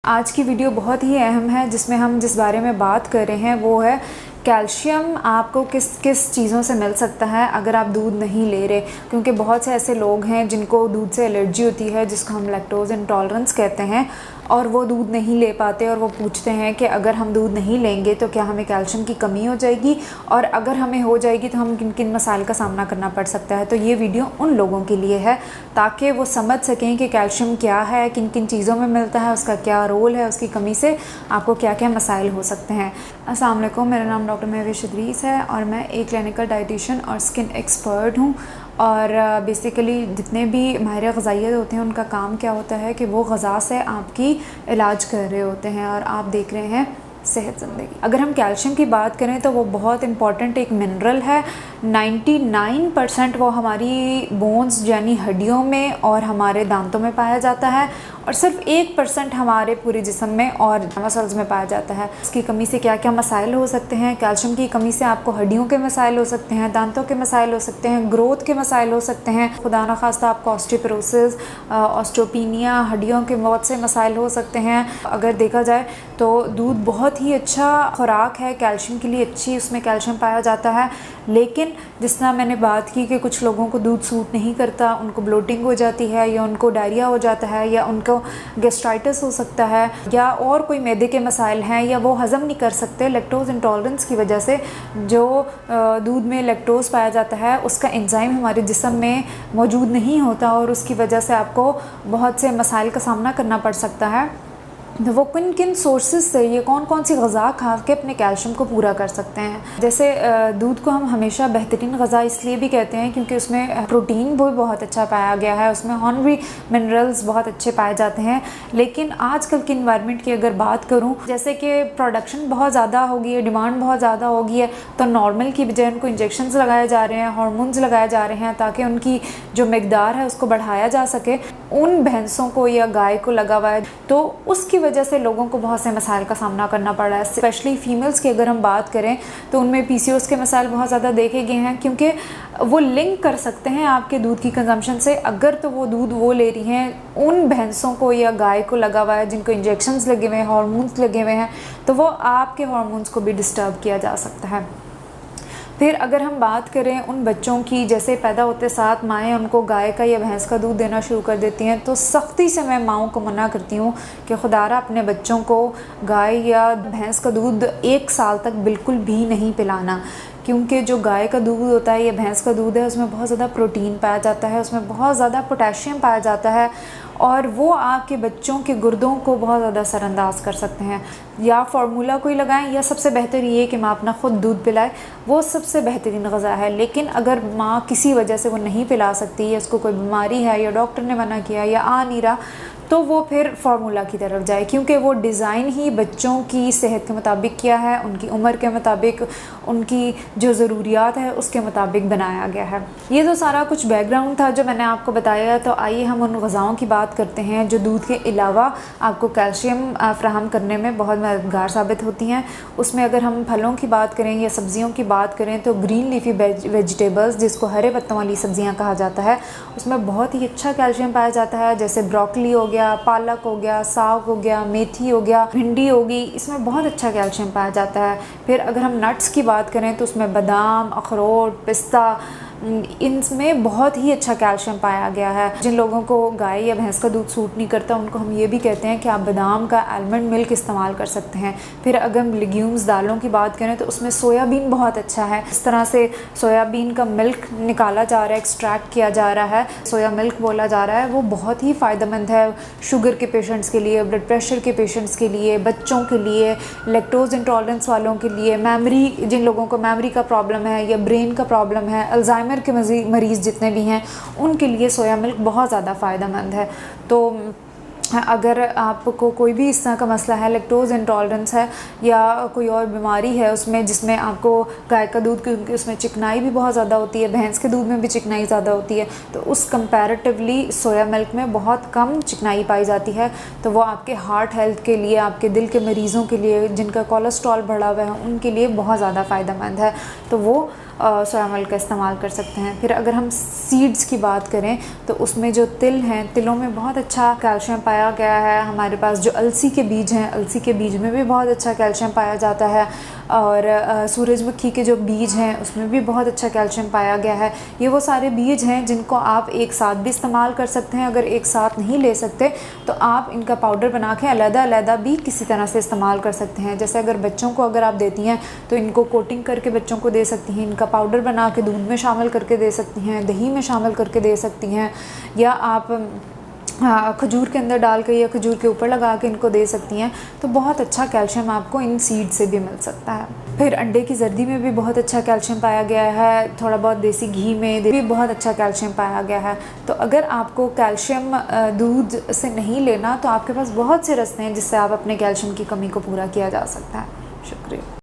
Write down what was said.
आज की वीडियो बहुत ही अहम है, जिसमें हम जिस बारे में बात कर रहे हैं वो है कैल्शियम आपको किस किस चीज़ों से मिल सकता है अगर आप दूध नहीं ले रहे। क्योंकि बहुत से ऐसे लोग हैं जिनको दूध से एलर्जी होती है, जिसको हम लैक्टोज इंटॉलरेंस कहते हैं, और वो दूध नहीं ले पाते और वो पूछते हैं कि अगर हम दूध नहीं लेंगे तो क्या हमें कैल्शियम की कमी हो जाएगी, और अगर हमें हो जाएगी तो हम किन किन मसाइल का सामना करना पड़ सकता है। तो ये वीडियो उन लोगों के लिए है ताकि वो समझ सकें कि कैल्शियम क्या है, किन किन चीज़ों में मिलता है, उसका क्या रोल है, उसकी कमी से आपको क्या क्या मसाइल हो सकते हैं। अस्सलाम वालेकुम, मेरा नाम डॉक्टर महविश इदरीस है और मैं एक क्लिनिकल डाइटिशियन और स्किन एक्सपर्ट हूँ। और बेसिकली जितने भी माहिर ग़िज़ाइयत होते हैं उनका काम क्या होता है कि वो ग़िज़ा से आपकी इलाज कर रहे होते हैं, और आप देख रहे हैं सेहत ज़िंदगी। अगर हम कैल्शियम की बात करें तो वो बहुत इंपॉर्टेंट एक मिनरल है। 99% वो हमारी बोन्स यानी हड्डियों में और हमारे दांतों में पाया जाता है, और सिर्फ 1% हमारे पूरे जिस्म में और मसल्स में पाया जाता है। इसकी कमी से क्या क्या मसाइल हो सकते हैं? कैल्शियम की कमी से आपको हड्डियों के मसाइल हो सकते हैं, दांतों के मसाइल हो सकते हैं, ग्रोथ के मसाइल हो सकते हैं, खुदा न खास्ता आपको ऑस्टियोपोरोसिस, ऑस्टियोपीनिया, हड्डियों के मौत से मसाइल हो सकते हैं। अगर देखा जाए तो दूध बहुत ही अच्छा खुराक है, कैल्शियम के लिए अच्छी उसमें कैल्शियम पाया जाता है। लेकिन जिस तरह मैंने बात की कि कुछ लोगों को दूध सूट नहीं करता, उनको ब्लोटिंग हो जाती है, या उनको डायरिया हो जाता है, या उनको गैस्ट्राइटिस हो सकता है, या और कोई मैदे के मसाइल हैं, या वो हज़म नहीं कर सकते लैक्टोज इंटॉलरेंस की वजह से। जो दूध में लैक्टोज पाया जाता है उसका एंजाइम हमारे जिस्म में मौजूद नहीं होता, और उसकी वजह से आपको बहुत से मसाइल का सामना करना पड़ सकता है। तो वो किन किन सोर्सेज से, ये कौन कौन सी ग़िज़ा खा के अपने कैल्शियम को पूरा कर सकते हैं। जैसे दूध को हम हमेशा बेहतरीन ग़िज़ा इसलिए भी कहते हैं क्योंकि उसमें प्रोटीन भी बहुत अच्छा पाया गया है, उसमें ऑनरी मिनरल्स बहुत अच्छे पाए जाते हैं। लेकिन आजकल की इन्वायरमेंट की अगर बात करूँ, जैसे कि प्रोडक्शन बहुत ज़्यादा हो गई है, डिमांड बहुत ज़्यादा हो गई है, तो नॉर्मल की बजाय उनको इंजेक्शंस लगाए जा रहे हैं, हार्मोन्स लगाए जा रहे हैं, ताकि उनकी जो मकदार है उसको बढ़ाया जा सके। उन भैंसों को या गाय को लगा हुआ है, तो उसकी वजह से लोगों को बहुत से मसाइल का सामना करना पड़ रहा है। स्पेशली फीमेल्स की अगर हम बात करें तो उनमें पीसीओएस के मसाइल बहुत ज़्यादा देखे गए हैं, क्योंकि वो लिंक कर सकते हैं आपके दूध की कंजम्पशन से। अगर तो वो दूध वो ले रही हैं उन भैंसों को या गाय को लगा हुआ है जिनको इंजेक्शंस लगे हुए हैं, हार्मोन्स लगे हुए हैं, तो वो आपके हार्मोन्स को भी डिस्टर्ब किया जा सकता है। फिर अगर हम बात करें उन बच्चों की, जैसे पैदा होते साथ माएँ उनको गाय का या भैंस का दूध देना शुरू कर देती हैं, तो सख्ती से मैं माँओं को मना करती हूँ कि खुदारा अपने बच्चों को गाय या भैंस का दूध 1 साल तक बिल्कुल भी नहीं पिलाना। क्योंकि जो गाय का दूध होता है या भैंस का दूध है उसमें बहुत ज़्यादा प्रोटीन पाया जाता है, उसमें बहुत ज़्यादा पोटेशियम पाया जाता है, और वो आपके बच्चों के गुर्दों को बहुत ज़्यादा असरअंदाज कर सकते हैं। या फार्मूला कोई लगाएं, या सबसे बेहतर ये कि माँ अपना ख़ुद दूध पिलाए, वो सबसे बेहतरीन ग़िज़ा है। लेकिन अगर माँ किसी वजह से वो नहीं पिला सकती, या उसको कोई बीमारी है, या डॉक्टर ने मना किया, या आ नहीं रहा, तो वो फिर फार्मूला की तरफ जाए, क्योंकि वो डिज़ाइन ही बच्चों की सेहत के मुताबिक किया है, उनकी उम्र के मुताबिक, उनकी जो ज़रूरियात है उसके मुताबिक बनाया गया है। ये तो सारा कुछ बैकग्राउंड था जो मैंने आपको बताया। तो आइए हम उन ग़िज़ाओं की बात करते हैं जो दूध के अलावा आपको कैल्शियम फ़राहम करने में बहुत मददगार साबित होती हैं। उसमें अगर हम फलों की बात करें या सब्ज़ियों की बात करें तो ग्रीन लीफी वेजिटेबल्स, जिसको हरे पत्तों वाली सब्ज़ियाँ कहा जाता है, उसमें बहुत ही अच्छा कैल्शियम पाया जाता है। जैसे ब्रोकली हो गया, पालक हो गया, साग हो गया, मेथी हो गया, भिंडी होगी, इसमें बहुत अच्छा कैल्शियम पाया जाता है। फिर अगर हम नट्स की बात करें तो उसमें बादाम, अखरोट, पिस्ता, इनमें बहुत ही अच्छा कैल्शियम पाया गया है। जिन लोगों को गाय या भैंस का दूध सूट नहीं करता उनको हम ये भी कहते हैं कि आप बादाम का आलमंड मिल्क इस्तेमाल कर सकते हैं। फिर अगर हम लेग्यूम्स, दालों की बात करें तो उसमें सोयाबीन बहुत अच्छा है। इस तरह से सोयाबीन का मिल्क निकाला जा रहा है, एक्सट्रैक्ट किया जा रहा है, सोया मिल्क बोला जा रहा है, वो बहुत ही फ़ायदेमंद है शुगर के पेशेंट्स के लिए, ब्लड प्रेशर के पेशेंट्स के लिए, बच्चों के लिए, लैक्टोज इंटॉलरेंस वालों के लिए, मेमोरी, जिन लोगों को मेमोरी का प्रॉब्लम है या ब्रेन का प्रॉब्लम है, अल्जाइमर के मरीज़ जितने भी हैं उनके लिए सोया मिल्क बहुत ज़्यादा फ़ायदेमंद है। तो अगर आपको कोई भी इस तरह का मसला है, लैक्टोज इंटॉलरेंस है या कोई और बीमारी है उसमें, जिसमें आपको गाय का दूध, क्योंकि उसमें चिकनाई भी बहुत ज़्यादा होती है, भैंस के दूध में भी चिकनाई ज़्यादा होती है, तो उस कंपैरेटिवली सोया मिल्क में बहुत कम चिकनाई पाई जाती है। तो वो आपके हार्ट हेल्थ के लिए, आपके दिल के मरीज़ों के लिए, जिनका कोलेस्ट्रॉल बढ़ा हुआ है, उनके लिए बहुत ज़्यादा फ़ायदेमंद है। तो वो सोया मिल्क का इस्तेमाल कर सकते हैं। फिर अगर हम सीड्स की बात करें तो उसमें जो तिल हैं, तिलों में बहुत अच्छा कैल्शियम पाया पाया गया है। हमारे पास जो अलसी के बीज हैं, अलसी के बीज में भी बहुत अच्छा कैल्शियम पाया जाता है, और सूरजमुखी के जो बीज हैं उसमें भी बहुत अच्छा कैल्शियम पाया गया है। ये वो सारे बीज हैं जिनको आप एक साथ भी इस्तेमाल कर सकते हैं। अगर एक साथ नहीं ले सकते तो आप इनका पाउडर बना के अलग-अलग भी किसी तरह से इस्तेमाल कर सकते हैं। जैसे अगर बच्चों को अगर आप देती हैं तो इनको कोटिंग करके बच्चों को दे सकती हैं, इनका पाउडर बना के दूध में शामिल करके दे सकती हैं, दही में शामिल करके दे सकती हैं, या आप खजूर के अंदर डाल के या खजूर के ऊपर लगा के इनको दे सकती हैं। तो बहुत अच्छा कैल्शियम आपको इन सीड से भी मिल सकता है। फिर अंडे की जर्दी में भी बहुत अच्छा कैल्शियम पाया गया है, थोड़ा बहुत देसी घी में भी बहुत अच्छा कैल्शियम पाया गया है। तो अगर आपको कैल्शियम दूध से नहीं लेना तो आपके पास बहुत से रास्ते हैं जिससे आप अपने कैल्शियम की कमी को पूरा किया जा सकता है। शुक्रिया।